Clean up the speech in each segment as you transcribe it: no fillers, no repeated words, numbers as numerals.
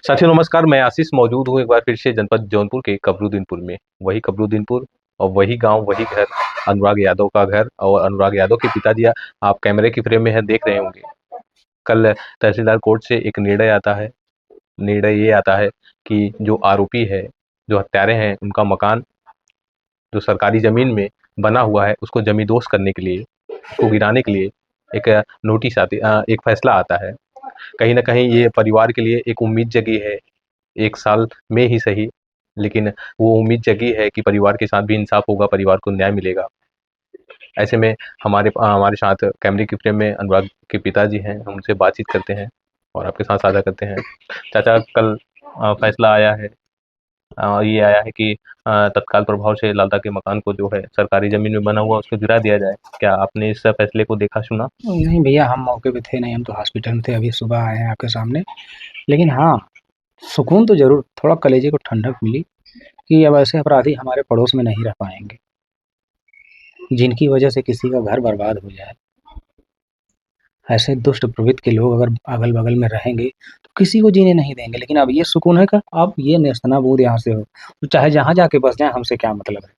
साथियों नमस्कार, मैं आशीष मौजूद हूँ एक बार फिर से जनपद जौनपुर के कबरूद्दीनपुर में। वही कबरूद्दीनपुर और वही गांव, वही घर, अनुराग यादव का घर और अनुराग यादव के पिताजी आप कैमरे की फ्रेम में है देख रहे होंगे। कल तहसीलदार कोर्ट से एक निर्णय आता है। निर्णय ये आता है कि जो आरोपी है, जो हत्यारे हैं, उनका मकान जो सरकारी ज़मीन में बना हुआ है, उसको जमींदोज़ करने के लिए, उसको गिराने के लिए एक नोटिस एक फैसला आता है। कहीं न कहीं ये परिवार के लिए एक उम्मीद जगी है, 1 साल में ही सही, लेकिन वो उम्मीद जगी है कि परिवार के साथ भी इंसाफ होगा, परिवार को न्याय मिलेगा। ऐसे में हमारे साथ कैमरे की फ्रेम में अनुराग के पिताजी हैं, हम उनसे बातचीत करते हैं और आपके साथ साझा करते हैं। चाचा, कल फैसला आया है, ये आया है कि तत्काल प्रभाव से लालता के मकान को जो है सरकारी ज़मीन में बना हुआ उसको गिरा दिया जाए। क्या आपने इस फैसले को देखा सुना? नहीं भैया, हम मौके पे थे नहीं, हम तो हॉस्पिटल में थे, अभी सुबह आए हैं आपके सामने। लेकिन हाँ, सुकून तो ज़रूर, थोड़ा कलेजे को ठंडक मिली कि अब ऐसे अपराधी हमारे पड़ोस में नहीं रह पाएँगे, जिनकी वजह से किसी का घर बर्बाद हो जाए। ऐसे दुष्ट प्रवृत्ति के लोग अगर अगल-बगल में रहेंगे, तो किसी को जीने नहीं देंगे। लेकिन अब ये सुकून है कि अब ये नेस्तनाबूद यहाँ से हो, तो चाहे जहाँ जाके बस जाएँ, हमसे क्या मतलब है?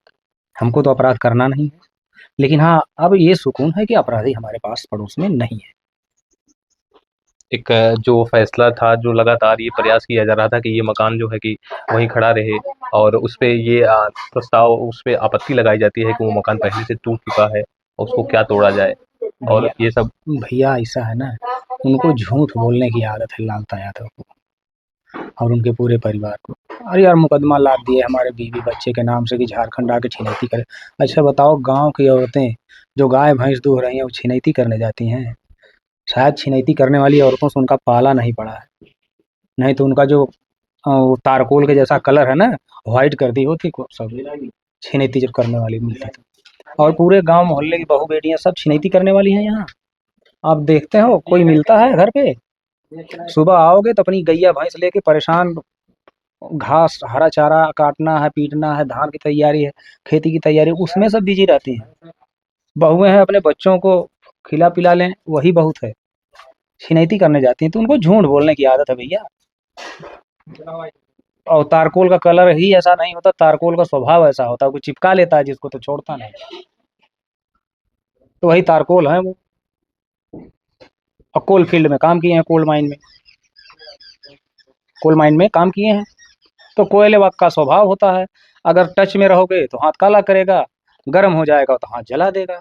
हमको तो अपराध करना नहीं है। लेकिन हाँ, अब ये सुकून है कि अपराधी हमारे पास पड़ोस में नहीं है। एक जो फैसला था, जो लगातार ये प्रयास किया जा रहा था कि ये मकान जो है कि वहीं खड़ा रहे और उसपे ये प्रस्ताव, उसपे आपत्ति लगाई जाती है कि वो मकान पहले से टूट चुका है और उसको क्या तोड़ा जाए और भैया ये सब। भैया ऐसा है ना, उनको झूठ बोलने की आदत है लालता यादव को और उनके पूरे परिवार को। अरे यार, मुकदमा लाद दिए हमारे बीवी बच्चे के नाम से कि झारखंड आके छिनैती करे। अच्छा बताओ, गाँव की औरतें जो गाय भैंस दूह रही हैं, वो छिनैती करने जाती हैं? शायद छिनैती करने वाली औरतों से उनका पाला नहीं पड़ा है, नहीं तो उनका जो वो तारकोल के जैसा कलर है ना, व्हाइट कर दी होती को सब छिनैती जब करने वाली मिलती तो। और पूरे गांव मोहल्ले की बहू बेटियां सब छिनैती करने वाली हैं यहाँ। आप देखते हो कोई मिलता है घर पे? सुबह आओगे तो अपनी गैया भैंस लेके परेशान, घास हरा चारा काटना है, पीटना है, धान की तैयारी है, खेती की तैयारी, उसमें सब बिजी रहती हैं। बहुएं हैं अपने बच्चों को खिला पिला लें, वही बहुत है। छिनैती करने जाती हैं तो उनको झूठ बोलने की आदत है भैया। और तारकोल का कलर ही ऐसा नहीं होता, तारकोल का स्वभाव ऐसा होता है, वो चिपका लेता है जिसको तो छोड़ता नहीं। तो वही तारकोल है वो। और कोल फील्ड में काम किए हैं, कोल माइन में काम किए हैं। तो कोयले वक्त का स्वभाव होता है, अगर टच में रहोगे तो हाथ काला करेगा, गर्म हो जाएगा तो हाथ जला देगा।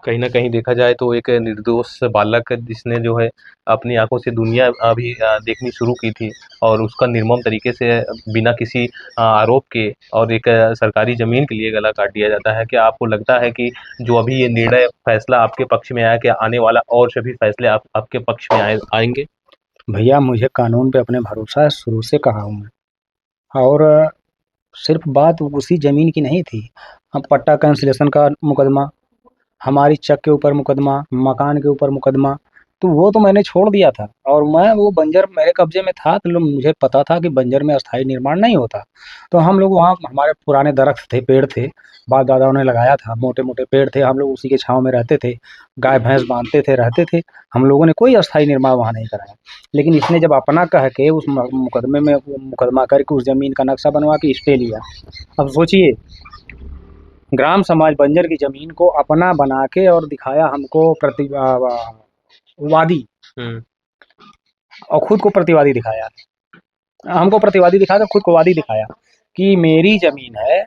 कहीं न कहीं देखा जाए तो एक निर्दोष बालक जिसने जो है अपनी आँखों से दुनिया अभी देखनी शुरू की थी और उसका निर्मम तरीके से बिना किसी आरोप के और एक सरकारी ज़मीन के लिए गला काट दिया जाता है। क्या आपको लगता है कि जो अभी ये निर्णय फैसला आपके पक्ष में आया, क्या आने वाला और सभी फैसले आपके पक्ष में आएँगे? भैया मुझे कानून पे अपने भरोसा है, शुरू से कहा हूँ मैं। और सिर्फ बात उसी ज़मीन की नहीं थी, अब पट्टा कैंसिलेशन का मुकदमा, हमारी चक के ऊपर मुकदमा, मकान के ऊपर मुकदमा, तो वो तो मैंने छोड़ दिया था। और मैं वो बंजर मेरे कब्जे में था, तो मुझे पता था कि बंजर में अस्थायी निर्माण नहीं होता। तो हम लोग वहाँ, हमारे पुराने दरख्त थे, पेड़ थे, बाप दादाओं ने लगाया था, मोटे मोटे पेड़ थे, हम लोग उसी के छाँव में रहते थे, गाय भैंस बांधते थे, रहते थे। हम लोगों ने कोई अस्थायी निर्माण वहाँ नहीं कराया। लेकिन इसने जब अपना कह के उस मुकदमे में वो मुकदमा करके उस जमीन का नक्शा बनवा के स्टे लिया। अब सोचिए, ग्राम समाज बंजर की जमीन को अपना बना के और दिखाया हमको वादी, हुँ। और खुद को प्रतिवादी दिखाया। हमको प्रतिवादी दिखा के खुद को वादी दिखाया कि मेरी जमीन है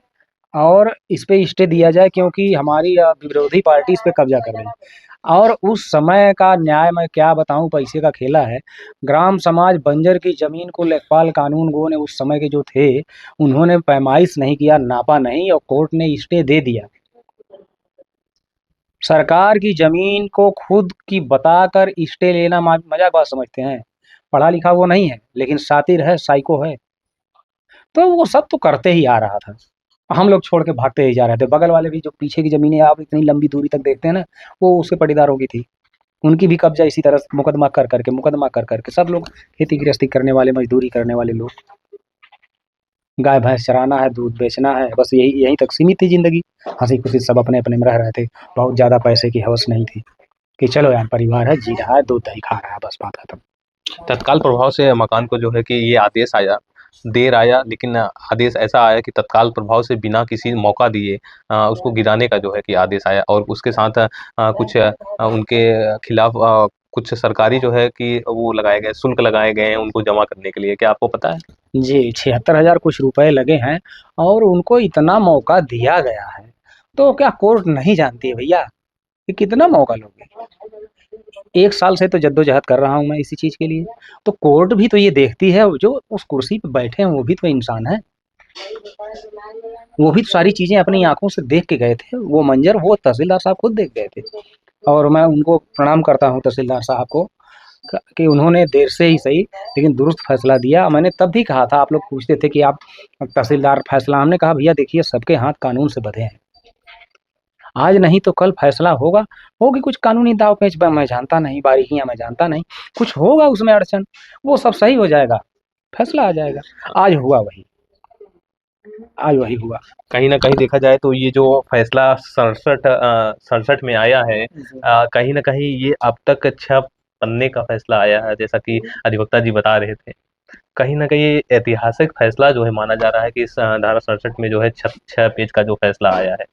और इस पे स्टे दिया जाए, क्योंकि हमारी विरोधी पार्टी इस पे कब्जा कर रही है। और उस समय का न्याय मैं क्या बताऊं, पैसे का खेला है। ग्राम समाज बंजर की जमीन को लेखपाल कानून गो ने, उस समय के जो थे, उन्होंने पैमाइश नहीं किया, नापा नहीं, और कोर्ट ने स्टे दे दिया। सरकार की जमीन को खुद की बताकर स्टे लेना मजाक बात समझते हैं? पढ़ा लिखा वो नहीं है, लेकिन शातिर है, साइको है। तो वो सब तो करते ही आ रहा था, हम लोग छोड़ के भागते ही जा रहे थे। बगल वाले भी जो पीछे की जमीनें आप इतनी लंबी दूरी तक देखते हैं ना, वो उसके पटीदारों की थी। उनकी भी कब्जा इसी तरह से मुकदमा कर करके सब लोग, खेती गृहस्थी करने वाले, मजदूरी करने वाले लोग, गाय भैंस चराना है, दूध बेचना है, बस यही यहीं तक सीमित थी जिंदगी। हंसी खुशी सब अपने अपने में रह रहे थे, बहुत ज्यादा पैसे की हवस नहीं थी कि चलो यार परिवार है, जी रहा है, दूध दही खा रहा है, बस बात खत्म। तत्काल प्रभाव से मकान को जो है कि ये आदेश आया, देर आया लेकिन आदेश ऐसा आया कि तत्काल प्रभाव से बिना किसी मौका दिए उसको गिराने का जो है कि आदेश आया और उसके साथ कुछ उनके खिलाफ कुछ सरकारी जो है कि वो लगाए गए शुल्क लगाए गए हैं उनको जमा करने के लिए। क्या आपको पता है? जी, 76,000 कुछ रुपए लगे हैं और उनको इतना मौका दिया गया है, तो क्या कोर्ट नहीं जानती है भैया कि कितना मौका लोगे? 1 साल से तो जद्दोजहद कर रहा हूँ मैं इसी चीज़ के लिए, तो कोर्ट भी तो ये देखती है, जो उस कुर्सी पे बैठे हैं वो भी तो इंसान हैं। वो भी तो सारी चीज़ें अपनी आँखों से देख के गए थे, वो मंज़र वो तहसीलदार साहब खुद देख गए थे और मैं उनको प्रणाम करता हूँ तहसीलदार साहब को कि उन्होंने देर से ही सही लेकिन दुरुस्त फैसला दिया। मैंने तब भी कहा था, आप लोग पूछते थे कि आप तहसीलदार फैसला, हमने कहा भैया देखिए सबके हाथ कानून से बँधे हैं। आज नहीं तो कल फैसला होगा, होगी कुछ कानूनी दाँव-पेच मैं जानता नहीं, बारीकियाँ मैं जानता नहीं, कुछ होगा उसमें अड़चन, वो सब सही हो जाएगा, फैसला आ जाएगा। आज हुआ वही, आज वही हुआ। कहीं न कहीं देखा जाए तो ये जो फैसला 67 में आया है, कहीं न कहीं ये अब तक 6 पन्ने का फैसला आया है, जैसा कि अधिवक्ता जी बता रहे थे। कहीं न कहीं ऐतिहासिक फैसला जो है माना जा रहा है कि इस धारा 67 में जो है 6 पेज का जो फैसला आया है।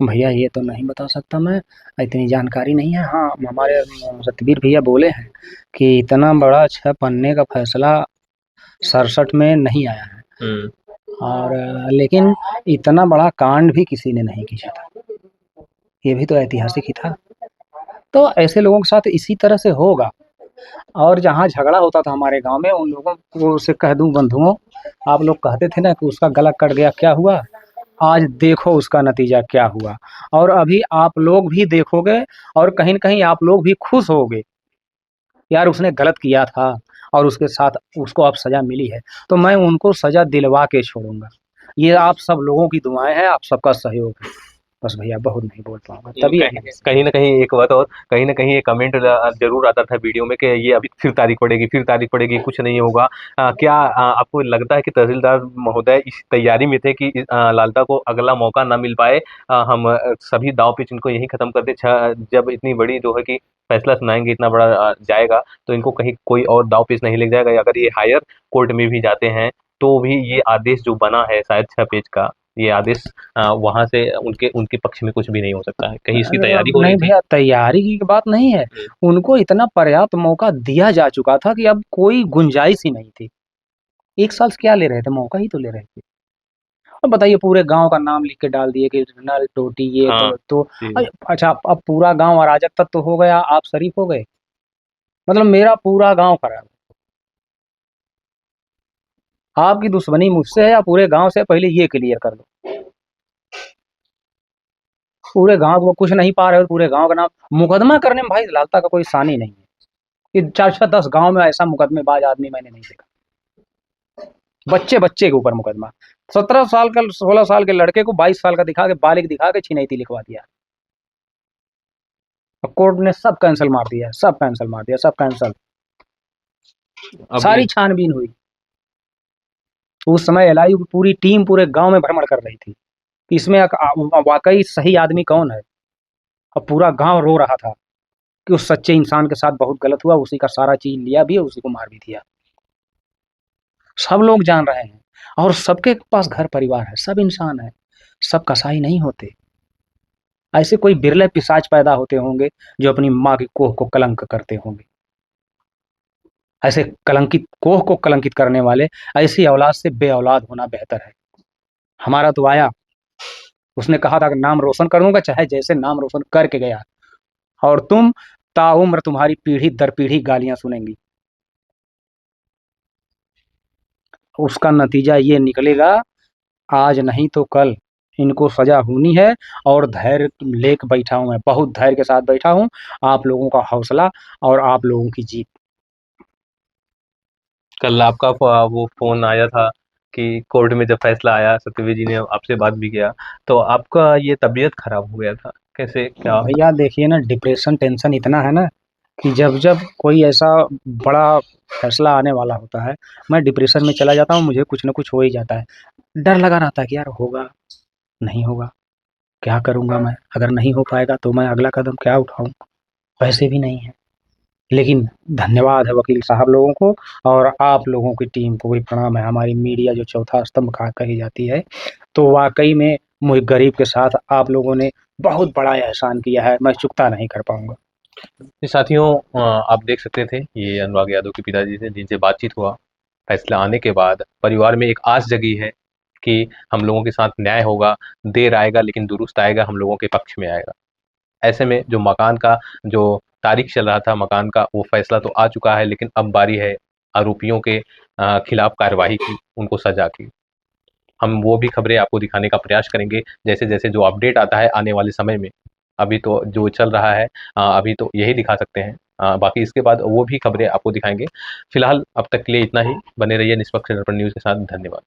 भैया ये तो नहीं बता सकता मैं, इतनी जानकारी नहीं है। हाँ, हमारे सतबीर भैया बोले हैं कि इतना बड़ा 6 पन्ने का फैसला 67 में नहीं आया है हुँ। और लेकिन इतना बड़ा कांड भी किसी ने नहीं किया था। ये भी तो ऐतिहासिक ही था। तो ऐसे लोगों के साथ इसी तरह से होगा और जहाँ झगड़ा होता था हमारे गाँव में, उन लोगों को से कह दूँ बंधुओं, आप लोग कहते थे ना कि उसका गला कट गया, क्या हुआ? आज देखो उसका नतीजा क्या हुआ और अभी आप लोग भी देखोगे और कहीं न कहीं आप लोग भी खुश होगे, यार उसने गलत किया था और उसके साथ उसको अब सज़ा मिली है, तो मैं उनको सज़ा दिलवा के छोड़ूँगा। ये आप सब लोगों की दुआएँ हैं, आप सबका सहयोग है। बस भैया बहुत नहीं बोल पाऊँगा, तभी कहीं अभी कहीं न कहीं एक बात और, कहीं न कहीं ये कमेंट ज़रूर आता था वीडियो में कि ये अभी फिर तारीख पड़ेगी, कुछ नहीं होगा। क्या आपको लगता है कि तहसीलदार महोदय इस तैयारी में थे कि लालता को अगला मौका ना मिल पाए, हम सभी दाँव-पेच इनको यहीं खत्म कर दें, जब इतनी बड़ी जो है कि फैसला सुनाएँगे इतना बड़ा जाएगा, तो इनको कहीं कोई और दाँव-पेच नहीं लग जाएगा, अगर ये हायर कोर्ट में भी जाते हैं, तो भी ये आदेश जो बना है शायद 6 पेज का, ये आदेश वहाँ से उनके उनके पक्ष में कुछ भी नहीं हो सकता है। कहीं इसकी तैयारी हो रही नहीं थी? भैया तैयारी की बात नहीं है, हुँ। उनको इतना पर्याप्त मौका दिया जा चुका था कि अब कोई गुंजाइश ही नहीं थी। 1 साल से क्या ले रहे थे? मौका ही तो ले रहे थे। अब बताइए पूरे गाँव का नाम लिख के डाल दिए कि नल, टोटी ये हाँ, तो जी। अच्छा अब पूरा गाँव अराजक तक तो हो गया, आप शरीफ हो गए। मतलब मेरा पूरा गाँव खराब। आपकी दुश्मनी मुझसे है या पूरे गाँव से, पहले ये क्लियर कर लो। पूरे गाँव को कुछ नहीं पा रहे हो, पूरे गाँव का नाम मुकदमा करने में भाई लालता का कोई सानी नहीं है। कि 4-6 10 गाँव में ऐसा मुकदमेबाज आदमी मैंने नहीं देखा। बच्चे-बच्चे के ऊपर मुकदमा। 17 साल का 16 साल के लड़के को 22 साल का दिखा के बालिग दिखा के छिनैती लिखवा दिया। अब कोर्ट ने सब कैंसल मार दिया, सब कैंसल मार दिया, सब कैंसल। अब ये सारी छानबीन हुई। उस समय एलआईयू की पूरी टीम पूरे गाँव में भ्रमण कर रही थी कि इसमें वाक़ई सही आदमी कौन है? अब पूरा गाँव रो रहा था कि उस सच्चे इंसान के साथ बहुत गलत हुआ, उसी का सारा चीज़ लिया भी और उसी को मार भी दिया। सब लोग जान रहे हैं और सबके पास घर परिवार है, सब इंसान है, सब कसाई नहीं होते। ऐसे कोई बिरले पिशाच पैदा होते होंगे जो अपनी माँ की कोख को कलंक करते होंगे। ऐसे कलंकित कोख को कलंकित करने वाले ऐसी औलाद से बेऔलाद होना बेहतर है। हमारा तो आया, उसने कहा था कि नाम रोशन करूँगा चाहे जैसे नाम रोशन करके गया और तुम ताउम्र तुम्हारी पीढ़ी दर पीढ़ी गालियाँ सुनेंगी। उसका नतीजा ये निकलेगा, आज नहीं तो कल इनको सज़ा होनी है और धैर्य लेके बैठा हूँ मैं, बहुत धैर्य के साथ बैठा हूँ। आप लोगों का हौसला और आप लोगों की जीत। कल आपका वो फ़ोन आया था कि कोर्ट में जब फैसला आया, सत्यवीर जी ने आपसे बात भी किया, तो आपका ये तबीयत खराब हो गया था। कैसे क्या? भैया देखिए ना डिप्रेशन टेंशन इतना है ना कि जब कोई ऐसा बड़ा फैसला आने वाला होता है, मैं डिप्रेशन में चला जाता हूँ, मुझे कुछ न कुछ हो ही जाता है। डर लगा रहता है कि यार होगा, नहीं होगा, क्या करूँगा मैं? अगर नहीं हो पाएगा तो मैं अगला कदम क्या उठाऊँ? पैसे भी नहीं हैं। लेकिन धन्यवाद है वकील साहब लोगों को, और आप लोगों की टीम को भी प्रणाम है। हमारी मीडिया जो चौथा स्तंभ कही जाती है, तो वाक़ई में मुझे गरीब के साथ आप लोगों ने बहुत बड़ा एहसान किया है, मैं चुकता नहीं कर पाऊँगा। जी साथियों, आप देख सकते थे ये अनुराग यादव के पिताजी थे जिनसे बातचीत हुआ। फैसला आने के बाद परिवार में एक आस जगी है कि हम लोगों के साथ न्याय होगा, देर आएगा लेकिन दुरुस्त आएगा, हम लोगों के पक्ष में आएगा। ऐसे में जो मकान का जो तारीख चल रहा था मकान का, वो फैसला तो आ चुका है, लेकिन अब बारी है आरोपियों के खिलाफ कार्यवाही की, उनको सजा की। हम वो भी खबरें आपको दिखाने का प्रयास करेंगे जैसे जैसे जो अपडेट आता है आने वाले समय में। अभी तो जो चल रहा है अभी तो यही दिखा सकते हैं। बाकी इसके बाद वो भी खबरें आपको दिखाएंगे। फिलहाल अब तक के लिए इतना ही। बने रहिए निष्पक्ष दर्पण न्यूज़ के साथ। धन्यवाद।